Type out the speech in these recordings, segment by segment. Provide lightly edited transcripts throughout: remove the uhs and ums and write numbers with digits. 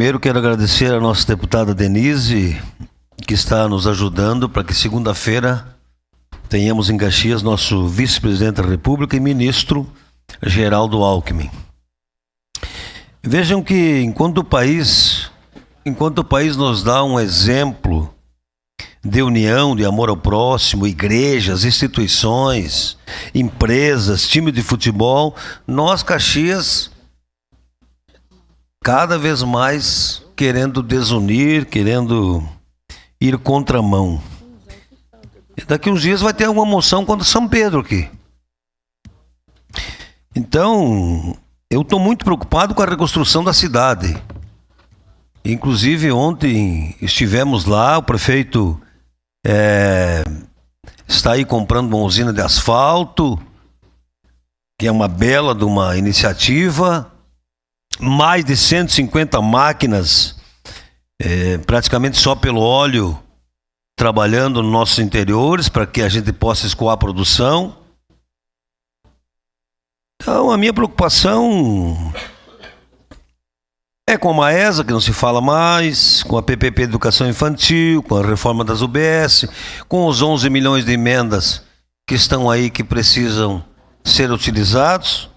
Primeiro quero agradecer a nossa deputada Denise, que está nos ajudando para que segunda-feira tenhamos em Caxias nosso vice-presidente da República e ministro Geraldo Alckmin. Vejam que enquanto o país nos dá um exemplo de união, de amor ao próximo, igrejas, instituições, empresas, time de futebol, nós, Caxias, cada vez mais querendo desunir, querendo ir contramão. E daqui uns dias vai ter uma moção contra São Pedro aqui. Então, eu estou muito preocupado com a reconstrução da cidade. Inclusive, ontem estivemos lá, o prefeito está aí comprando uma usina de asfalto, que é uma bela de uma iniciativa. Mais de 150 máquinas, praticamente só pelo óleo, trabalhando nos nossos interiores para que a gente possa escoar a produção. Então, a minha preocupação é com a Maesa, que não se fala mais, com a PPP de Educação Infantil, com a reforma das UBS, com os 11 milhões de emendas que estão aí, que precisam ser utilizados.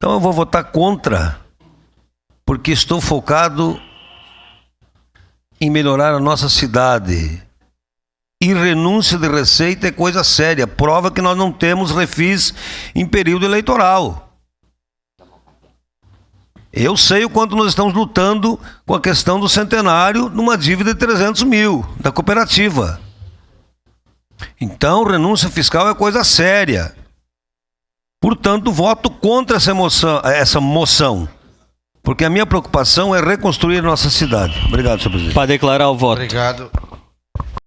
Então eu vou votar contra, porque estou focado em melhorar a nossa cidade. E renúncia de receita é coisa séria, prova que nós não temos refis em período eleitoral. Eu sei o quanto nós estamos lutando com a questão do centenário numa dívida de 300 mil da cooperativa. Então, renúncia fiscal é coisa séria. Portanto, voto contra essa moção, porque a minha preocupação é reconstruir a nossa cidade. Obrigado, senhor presidente. Para declarar o voto. Obrigado.